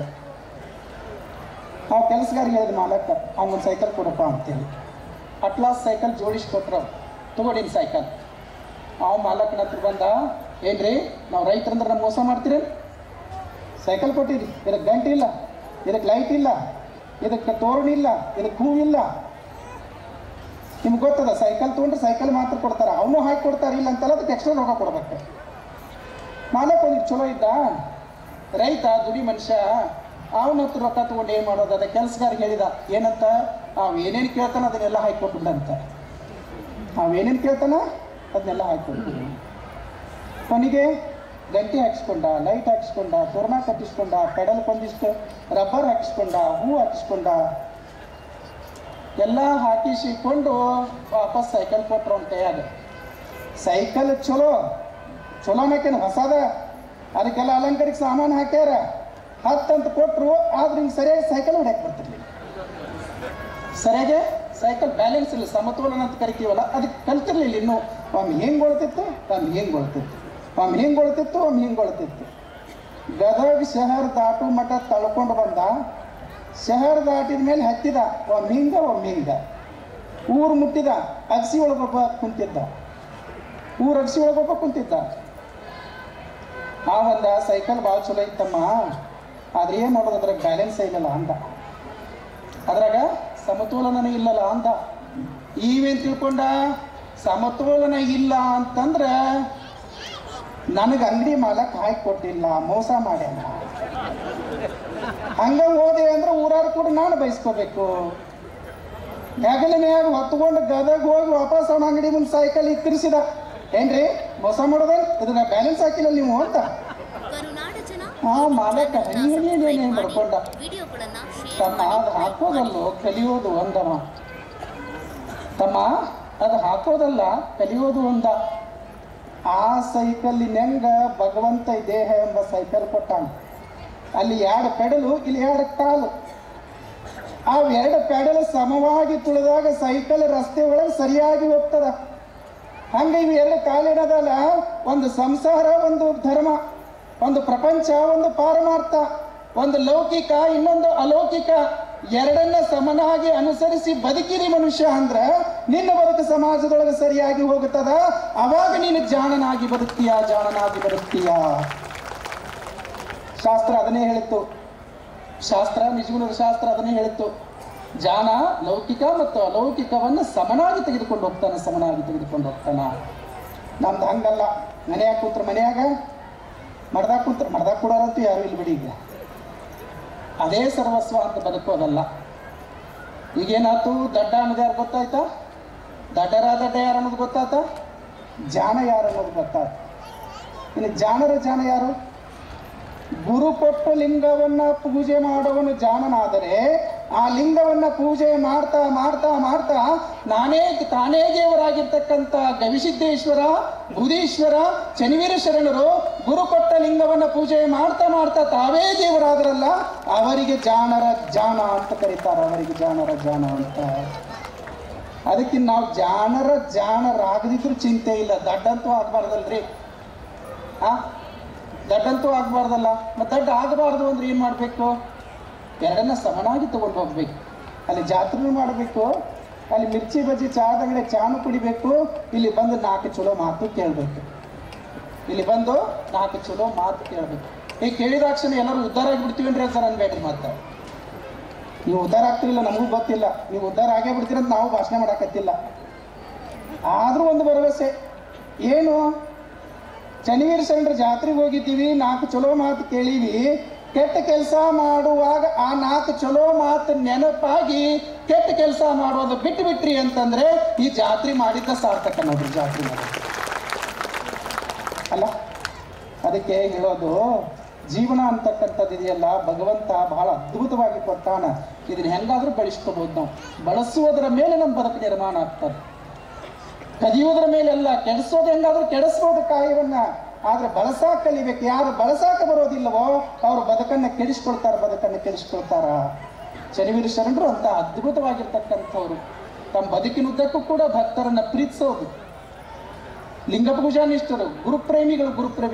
ನಾವು ಕೆಲಸಗಾರಿಗೆ ಹೇಳಿದ ಮಾಲಕ, ಅವನೊಂದು ಸೈಕಲ್ ಕೊಡಪ್ಪ ಅಂತೇಳಿ. ಅಟ್ಲಾಸ್ ಸೈಕಲ್ ಜೋಡಿಸ್ಕೊಟ್ರು, ತಗೊಡಿನ ಸೈಕಲ್. ಅವ ಮಾಲಕನ ಹತ್ರ ಬಂದ, ಏನ್ರಿ ನಾವು ರೈತರಂದ್ರೆ ನಮ್ಮ ಮೋಸ ಮಾಡ್ತೀರಿ? ಸೈಕಲ್ ಕೊಟ್ಟಿರಿ, ಇದಕ್ಕೆ ಗಂಟೆ ಇಲ್ಲ, ಇದಕ್ಕೆ ಲೈಟ್ ಇಲ್ಲ, ಇದಕ್ಕೆ ತೋರಣ ಇಲ್ಲ, ಇದಕ್ಕೆ ಹೂವಿಲ್ಲ. ನಿಮ್ಗೆ ಗೊತ್ತದ, ಸೈಕಲ್ ತೊಗೊಂಡ್ರೆ ಸೈಕಲ್ ಮಾತ್ರ ಕೊಡ್ತಾರೆ, ಅವನು ಹಾಕಿ ಕೊಡ್ತಾರೆ, ಇಲ್ಲ ಅಂತಲ್ಲ, ಅದಕ್ಕೆ ಎಕ್ಸ್ಟ್ರಾ ರೊಕ್ಕ ಕೊಡ್ಬೇಕು. ಮಾಲಕ ಒಂದಿಟ್ಟು ಚಲೋ ಇದ್ದ, ರೈತ ದುಡಿ ಮನುಷ್ಯ. ಅವನ ಹತ್ರ ರೊಕ್ಕ ತೊಗೊಂಡು ಏನು ಮಾಡೋದು? ಅದ ಕೆಲಸಗಾರಿಗೆ ಹೇಳಿದ, ಏನಂತ? ಏನೇನು ಕೇಳ್ತಾನೆ ಅದನ್ನೆಲ್ಲ ಹಾಕಿಕೊಟ್ಟಿದ್ದಂತ. ಏನೇನು ಕೇಳ್ತಾನ ಅದನ್ನೆಲ್ಲ ಹಾಕಿಕೊಟ್ಟು. ಕೊನೆಗೆ ಗಂಟೆ ಹಾಕಿಸ್ಕೊಂಡ, ಲೈಟ್ ಹಾಕಿಸ್ಕೊಂಡ, ತೋರಣ ಕಟ್ಟಿಸ್ಕೊಂಡ, ಪೆಡಲ್ ಕೊಂದಿಷ್ಟು ರಬ್ಬರ್ ಹಾಕಿಸ್ಕೊಂಡ, ಹೂ ಹಾಕಿಸ್ಕೊಂಡ, ಎಲ್ಲ ಹಾಕಿಸಿಕೊಂಡು ವಾಪಸ್ ಸೈಕಲ್ ಕೊಟ್ಟರು ಅಂತ ಕೈಯಾಗ. ಸೈಕಲ್ ಚಲೋ ಅನ್ನೋಕೇನು ಹೊಸದ, ಅದಕ್ಕೆಲ್ಲ ಅಲಂಕಾರಿಕ ಸಾಮಾನು ಹಾಕ್ಯಾರ, 10 ಅಂತ ಕೊಟ್ಟರು. ಆದ್ರೆ ಹಿಂಗೆ ಸರಿಯಾಗಿ ಸೈಕಲ್ ಹೊಡ್ಯಾಕೆ ಬರ್ತಿರ್ಲಿಲ್ಲ. ಸರಿಯಾಗಿ ಸೈಕಲ್ ಬ್ಯಾಲೆನ್ಸ್ ಇಲ್ಲ, ಸಮತೋಲನ ಅಂತ ಕರಿತೀವಲ್ಲ, ಅದಕ್ಕೆ ಕಲ್ತಿರ್ಲಿಲ್ಲ ಇನ್ನೂ. ಒಮ್ಮೆ ಹೆಂಗೆ ಹೊಳ್ತಿತ್ತು, ಒಮ್ಮೆ ಹಿಂಗೆ ಹೊಳ್ತಿತ್ತು, ಒಮ್ಮೆ ಹಿಂಗೆ ಹೊಳ್ತಿತ್ತು, ಒಮ್ಮೆ ಹಿಂಗೆ ಹೊಳ್ತಿತ್ತು. ಗದಗ ಶಹರ್ ದಾಟು ಮಠ ತಳ್ಕೊಂಡು ಬಂದ. ಶಹರ್ ದಾಟಿದ ಮೇಲೆ ಹತ್ತಿದ, ಒಮ್ಮೆ ಹಿಂಗ. ಊರು ಮುಟ್ಟಿದ, ಅಗಸಿ ಒಳಗೊಬ್ಬ ಕುಂತಿದ್ದ, ಅಗಸಿ ಒಳಗೊಬ್ಬ ಕುಂತಿದ್ದ. ಒಂದ ಸೈಕಲ್ ಭಾಳ ಚಲೋ ಇತ್ತಮ್ಮ, ಆದ್ರೆ ಏನು ಮಾಡೋದು, ಅದ್ರಾಗ ಬ್ಯಾಲೆನ್ಸ್ ಇಲ್ಲಲ್ಲ ಅಂದ, ಅದ್ರಾಗ ಸಮತೋಲನನೇ ಇಲ್ಲಲ್ಲ ಅಂದ. ಇವೇನು ತಿಳ್ಕೊಂಡ? ಸಮತೋಲನ ಇಲ್ಲ ಅಂತಂದ್ರೆ ನನಗೆ ಅಂಗಡಿ ಮಾಲಕ್ ಹಾಕಿ ಕೊಟ್ಟಿಲ್ಲ, ಮೋಸ ಮಾಡ್ಯಾನ. ಹಂಗ ಹೋದೆ ಅಂದ್ರೆ ಊರಾರು ಕೂಡ ನಾನು ಬಯಸ್ಕೋಬೇಕು. ಹೆಗಲಿನ ಹೊತ್ಕೊಂಡು ಗದಗ ಹೋಗಿ ವಾಪಸ್ ಅವನ ಅಂಗಡಿ ಮುಂದೆ ಸೈಕಲ್ ಇಕ್ಕಿರಿಸಿದ. ಏನ್ರಿ ಮೋಸ ಮಾಡೋದ? ಇದನ್ನ ಬ್ಯಾಲೆನ್ಸ್ ಹಾಕಿಲ್ಲ ನೀವು ಅಂತ. ಮಾಲಕ ಹಂಗೇನೇನೇ ಮಾಡ್ಕೊಂಡ. ತಮ್ಮ ಅದು ಹಾಕೋದಲ್ಲೋ ಕಲಿಯೋದು ಒಂದವ. ತಮ್ಮ ಅದು ಹಾಕೋದಲ್ಲ ಕಲಿಯೋದು ಒಂದ. ಆ ಸೈಕಲ್ಲಿನ ಭಗವಂತ ದೇಹ ಎಂಬ ಸೈಕಲ್ ಕೊಟ್ಟಾನ. ಅಲ್ಲಿ 2 ಪೆಡಲು, ಇಲ್ಲಿ 2 ಕಾಲು. ಆ 2 ಪೆಡಲು ಸಮವಾಗಿ ತುಳಿದಾಗ ಸೈಕಲ್ ರಸ್ತೆ ಒಳಗೆ ಸರಿಯಾಗಿ ಹೋಗ್ತದ. ಹಂಗೆ ಇವು 2 ಕಾಲಿಡೋದಲ್ಲ, ಒಂದು ಸಂಸಾರ, ಒಂದು ಧರ್ಮ, ಒಂದು ಪ್ರಪಂಚ, ಒಂದು ಪಾರಮಾರ್ಥ, ಒಂದು ಲೌಕಿಕ, ಇನ್ನೊಂದು ಅಲೌಕಿಕ, ಎರಡನ್ನ ಸಮನಾಗಿ ಅನುಸರಿಸಿ ಬದುಕಿರಿ ಮನುಷ್ಯ ಅಂದ್ರೆ ನಿನ್ನ ಬದುಕು ಸಮಾಜದೊಳಗೆ ಸರಿಯಾಗಿ ಹೋಗುತ್ತದ. ಅವಾಗ ನೀನು ಜಾಣನಾಗಿ ಬದುಕ್ತೀಯ. ಶಾಸ್ತ್ರ ಅದನ್ನೇ ಹೇಳಿತ್ತು. ಶಾಸ್ತ್ರ, ನಿಜಗುಣದ ಶಾಸ್ತ್ರ ಅದನ್ನೇ ಹೇಳಿತ್ತು. ಜಾಣ ಲೌಕಿಕ ಮತ್ತು ಅಲೌಕಿಕವನ್ನು ಸಮನಾಗಿ ತೆಗೆದುಕೊಂಡು ಹೋಗ್ತಾನ. ನಮ್ದು ಹಂಗಲ್ಲ. ಮನೆಯಾಗ ಕೂತ್ರ ಮನೆಯಾಗ, ಮಡ್ದಾಗ ಕೊಡೋರಂತೂ ಯಾರು ಇಲ್ಲಿ ಬಿಡಿ. ಈಗ ಅದೇ ಸರ್ವಸ್ವ ಅಂತ ಬದುಕೋದಲ್ಲ. ಈಗೇನಾಯ್ತು? ದಡ್ಡ ಅನ್ನೋದು ಯಾರು ಗೊತ್ತಾಯ್ತಾ? ದಡ್ಡ ಯಾರು ಅನ್ನೋದು ಗೊತ್ತಾಯ್ತಾ? ಜಾಣ ಯಾರು ಅನ್ನೋದು ಗೊತ್ತಾಯ್ತು. ಇನ್ನು ಜಾಣ ಯಾರು? ಗುರು ಕೊಟ್ಟು ಲಿಂಗವನ್ನ ಪೂಜೆ ಮಾಡುವನು ಜಾಣನಾದರೆ, ಆ ಲಿಂಗವನ್ನ ಪೂಜೆ ಮಾಡ್ತಾ ತಾನೇ ದೇವರಾಗಿರ್ತಕ್ಕಂಥ ಗವಿಸಿದ್ದೇಶ್ವರ, ಬುಧೀಶ್ವರ, ಶನಿವೀರ ಶರಣರು ಗುರು ಕೊಟ್ಟ ಲಿಂಗವನ್ನ ಪೂಜೆ ಮಾಡ್ತಾ ತಾವೇ ದೇವರಾದ್ರಲ್ಲ, ಅವರಿಗೆ ಜಾಣ ಅಂತ ಕರೀತಾರೆ. ಅವರಿಗೆ ಜಾಣರ ಅಂತ. ಅದಕ್ಕೆ ನಾವು ಜಾಣರಾಗದಿದ್ರು ಚಿಂತೆ ಇಲ್ಲ. ದಡ್ಡಂತೂ ಆಗ್ಬಾರ್ದಲ್ರಿ. ದಡ್ಡಂತೂ ಆಗಬಾರ್ದಲ್ಲ. ಮತ್ತು ದಡ್ಡ ಆಗಬಾರ್ದು ಅಂದ್ರೆ ಏನು ಮಾಡಬೇಕು? ಎರಡನ್ನ ಸಮನಾಗಿ ತಗೊಂಡು ಹೋಗ್ಬೇಕು. ಅಲ್ಲಿ ಜಾತ್ರೆ ಮಾಡಬೇಕು, ಅಲ್ಲಿ ಮಿರ್ಚಿ ಬಜ್ಜಿ ಚಾದ ಅಂಗಡಿ ಚಾನು ಕುಡಿಬೇಕು, ಇಲ್ಲಿ ಬಂದು 4 ಚಲೋ ಮಾತು ಕೇಳಬೇಕು. ಇಲ್ಲಿ ಬಂದು 4 ಚಲೋ ಮಾತು ಕೇಳಬೇಕು. ಈಗ ಕೇಳಿದಾಕ್ಷಣ ಎಲ್ಲರೂ ಉದ್ಧಾರ ಆಗಿಬಿಡ್ತೀವೇನ್ರಿ ಸರ್ ಅನ್ಬೇಡ್ರಿ. ಮತ್ತೆ ನೀವು ಉದ್ಧಾರ ಆಗ್ತಿಲ್ಲ ನಮಗೂ ಗೊತ್ತಿಲ್ಲ, ನೀವು ಉದ್ಧಾರ ಆಗೇ ಬಿಡ್ತೀರಂತ ನಾವು ಭಾಷಣ ಮಾಡಕತ್ತಿಲ್ಲ. ಆದರೂ ಒಂದು ಭರವಸೆ ಏನು, ಚನ್ನವೀರ ಶರಣರ ಜಾತ್ರೆಗೆ ಹೋಗಿದ್ದೀವಿ, 4 ಚಲೋ ಮಾತು ಕೇಳೀವಿ. ಕೆಟ್ಟ ಕೆಲಸ ಮಾಡುವಾಗ ಆ 4 ಚಲೋ ಮಾತು ನೆನಪಾಗಿ ಕೆಟ್ಟ ಕೆಲಸ ಮಾಡೋದು ಬಿಟ್ಟು ಬಿಟ್ರಿ ಅಂತಂದ್ರೆ ಈ ಜಾತ್ರೆ ಮಾಡಿದ್ದ ಸಾರ್ಥಕ ನೋಡ್ರಿ. ಜಾತ್ರೆ ಮಾಡೋದು ಅಲ್ಲ, ಅದಕ್ಕೆ ಹೇಳೋದು ಜೀವನ ಅಂತಕ್ಕಂಥದ್ದು ಇದೆಯಲ್ಲ, ಭಗವಂತ ಬಹಳ ಅದ್ಭುತವಾಗಿ ಕೊಟ್ಟಾನ. ಇದನ್ನ ಹೆಂಗಾದ್ರೂ ಬಳಸ್ಕೋಬಹುದು. ನಾವು ಬಳಸುವುದರ ಮೇಲೆ ನಮ್ಮ ಬದುಕು ನಿರ್ಮಾಣ ಆಗ್ತದೆ. ಕದಿಯುವುದರ ಮೇಲೆಲ್ಲ, ಕೆಡಿಸೋದು ಹೆಂಗಾದ್ರೂ ಕೆಡಿಸ್ಬೋದು ಕಾಯವನ್ನ, ಆದ್ರೆ ಬಳಸಾಕ ಕಲಿಬೇಕು. ಯಾರು ಬಳಸಾಕ ಬರೋದಿಲ್ಲವೋ ಅವರು ಬದುಕನ್ನ ಕೆಡಿಸ್ಕೊಳ್ತಾರ. ಚನ್ನವೀರ ಶರಣರು ಅಂತ ಅದ್ಭುತವಾಗಿರ್ತಕ್ಕಂಥವ್ರು. ತಮ್ಮ ಬದುಕಿನುದ್ದಕ್ಕೂ ಕೂಡ ಭಕ್ತರನ್ನ ಪ್ರೀತಿಸೋದು, ಲಿಂಗ ಪೂಜಾನಿಷ್ಠರು, ಗುರುಪ್ರೇಮಿಗಳು.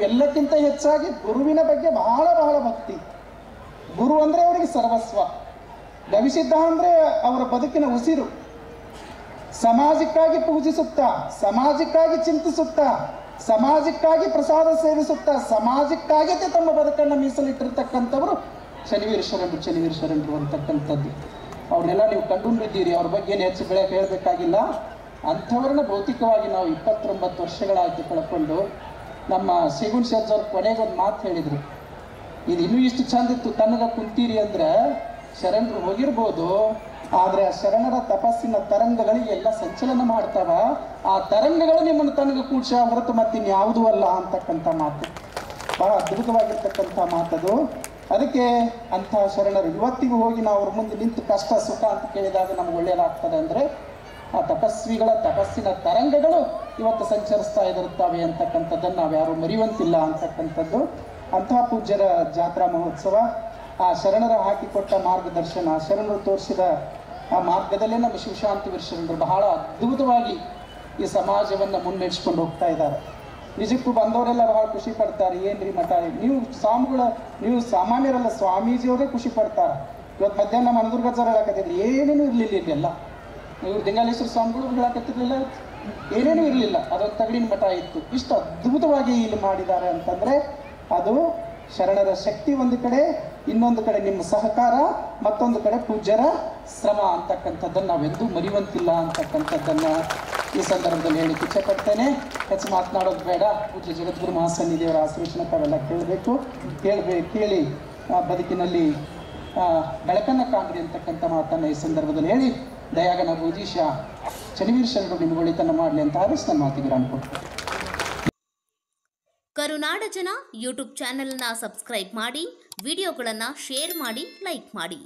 ಎಲ್ಲಕ್ಕಿಂತ ಹೆಚ್ಚಾಗಿ ಗುರುವಿನ ಬಗ್ಗೆ ಬಹಳ ಭಕ್ತಿ. ಗುರು ಅಂದ್ರೆ ಅವರಿಗೆ ಸರ್ವಸ್ವ. ಗವಿಸಿದ್ಧ ಅಂದ್ರೆ ಅವರ ಬದುಕಿನ ಉಸಿರು. ಸಮಾಜಕ್ಕಾಗಿ ಪೂಜಿಸುತ್ತಾ, ಸಮಾಜಕ್ಕಾಗಿ ಚಿಂತಿಸುತ್ತಾ, ಸಮಾಜಕ್ಕಾಗಿ ಪ್ರಸಾದ ಸೇವಿಸುತ್ತಾ, ಸಮಾಜಕ್ಕಾಗಿ ತಮ್ಮ ಬದುಕನ್ನು ಮೀಸಲಿಟ್ಟಿರ್ತಕ್ಕಂಥವರು ಚನ್ನವೀರ ಶರಣರು ಅಂತಕ್ಕಂಥದ್ದು. ಅವ್ರನ್ನೆಲ್ಲ ನೀವು ಕಂಡುಕೊಂಡಿದ್ದೀರಿ. ಅವ್ರ ಬಗ್ಗೆ ಏನು ಹೆಚ್ಚು ಬೆಳೆ ಹೇಳಬೇಕಾಗಿಲ್ಲ. ಅಂಥವ್ರನ್ನ ಭೌತಿಕವಾಗಿ ನಾವು 29 ವರ್ಷಗಳಾಯ್ತು ಕಳ್ಕೊಂಡು. ನಮ್ಮ ಸೇಗುನ್ ಶೆರ್ಜ್ ಕೊನೆಗೊಂದು ಮಾತು ಹೇಳಿದರು, ಇದು ಇನ್ನೂ ಇಷ್ಟು ಚಂದ ಇತ್ತು, ತನಗ ಕುಂತೀರಿ ಅಂದ್ರೆ ಶರಣರು ಹೋಗಿರ್ಬೋದು, ಆದರೆ ಆ ಶರಣರ ತಪಸ್ಸಿನ ತರಂಗಗಳಿಗೆ ಎಲ್ಲ ಸಂಚಲನ ಮಾಡ್ತಾವ. ಆ ತರಂಗಗಳು ನಿಮ್ಮನ್ನು ತನಗೆ ಕೂಡ್ಸ ಹೊರತು ಮತ್ತಿನ್ಯಾವುದೂ ಅಲ್ಲ ಅಂತಕ್ಕಂಥ ಮಾತು. ಬಹಳ ಅದ್ಭುತವಾಗಿರ್ತಕ್ಕಂಥ ಮಾತದು. ಅದಕ್ಕೆ ಅಂಥ ಶರಣರು ಇವತ್ತಿಗೂ ಹೋಗಿ ನಾವು ಅವ್ರ ಮುಂದೆ ನಿಂತು ಕಷ್ಟ ಸುಖ ಅಂತ ಕೇಳಿದಾಗ ನಮ್ಗೆ ಒಳ್ಳೆಯದಾಗ್ತದೆ ಅಂದರೆ ಆ ತಪಸ್ವಿಗಳ ತಪಸ್ಸಿನ ತರಂಗಗಳು ಇವತ್ತು ಸಂಚರಿಸ್ತಾ ಇರುತ್ತವೆ ಅಂತಕ್ಕಂಥದ್ದನ್ನು ನಾವು ಯಾರು ಮರೆಯುವಂತಿಲ್ಲ ಅಂತಕ್ಕಂಥದ್ದು. ಅಂತಹ ಪೂಜ್ಯರ ಜಾತ್ರಾ ಮಹೋತ್ಸವ, ಆ ಶರಣರ ಹಾಕಿಕೊಟ್ಟ ಮಾರ್ಗದರ್ಶನ, ಶರಣರು ತೋರಿಸಿದ ಆ ಮಾರ್ಗದಲ್ಲೇ ನಮ್ಮ ಶಿವಶಾಂತವೀರ ಶರಣರು ಬಹಳ ಅದ್ಭುತವಾಗಿ ಈ ಸಮಾಜವನ್ನು ಮುನ್ನಡೆಸ್ಕೊಂಡು ಹೋಗ್ತಾ ಇದ್ದಾರೆ. ನಿಜಕ್ಕೂ ಬಂದವರೆಲ್ಲ ಬಹಳ ಖುಷಿ ಪಡ್ತಾರೆ. ಏನ್ರಿ ಮಠ, ನೀವು ಸಾಮಾನ್ಯರಲ್ಲ, ಸ್ವಾಮೀಜಿಯವರೇ ಖುಷಿ ಪಡ್ತಾರೆ. ಇವತ್ತು ಮಧ್ಯಾಹ್ನ ಮನದುರ್ಗ ಸರ್ ಹೇಳಕತ್ತಿದ್ರು, ಏನೇನು ಇರಲಿಲ್ಲ ಇಲ್ಲೆಲ್ಲ. ಇವ್ರು ದಿಂಗಾಲೇಶ್ವರ ಸ್ವಾಮಿಗಳು ಹೇಳಕತ್ತಿರ್ಲಿಲ್ಲ, ಏನೇನೂ ಇರಲಿಲ್ಲ. ಅದೊಂದು ತಗಡಿನ ಮಠ ಇತ್ತು. ಇಷ್ಟು ಅದ್ಭುತವಾಗಿ ಇಲ್ಲಿ ಮಾಡಿದ್ದಾರೆ ಅಂತಂದರೆ ಅದು ಶರಣರ ಶಕ್ತಿ ಒಂದು ಕಡೆ, ಇನ್ನೊಂದು ಕಡೆ ನಿಮ್ಮ ಸಹಕಾರ, ಮತ್ತೊಂದು ಕಡೆ ಪೂಜ್ಯರ ಶ್ರಮ ಅಂತಕ್ಕಂಥದ್ದನ್ನು ನಾವೆಂದೂ ಮರೆಯುವಂತಿಲ್ಲ ಅಂತಕ್ಕಂಥದ್ದನ್ನು ಈ ಸಂದರ್ಭದಲ್ಲಿ ಹೇಳಿಕ್ಕೆ ಇಚ್ಛೆಪಡ್ತೇನೆ. ಹೆಚ್ಚು ಮಾತನಾಡೋದು ಬೇಡ. ಪೂಜ್ಯ ಜಗದ್ಗುರು ಮಹಾಸನ್ನಿಧಿಯವರ ಆಶೀರ್ವಚನ ತಾವೆಲ್ಲ ಕೇಳಿ ಬದುಕಿನಲ್ಲಿ ಬೆಳಕನ್ನು ಕಾಣ್ರಿ ಅಂತಕ್ಕಂಥ ಮಾತನ್ನು ಈ ಸಂದರ್ಭದಲ್ಲಿ ಹೇಳಿ, ದಯಾಗನ ಬೂದೀಶ ಚನ್ನವೀರ ಶರಣರು ನಿಮಗೆ ಒಳಿತನ್ನು ಮಾಡಲಿ ಅಂತ ಹಾರೈಸಿ ನನ್ನ ಮಾತಿಗೆ ರಾಮ ಕೊಡ್ತೀನಿ. ಕರುನಾಡ ಜನ ಯೂಟ್ಯೂಬ್ ಚಾನೆಲ್ನ ಸಬ್ಸ್ಕ್ರೈಬ್ ಮಾಡಿ, ವಿಡಿಯೋಗಳನ್ನು ಶೇರ್ ಮಾಡಿ, ಲೈಕ್ ಮಾಡಿ.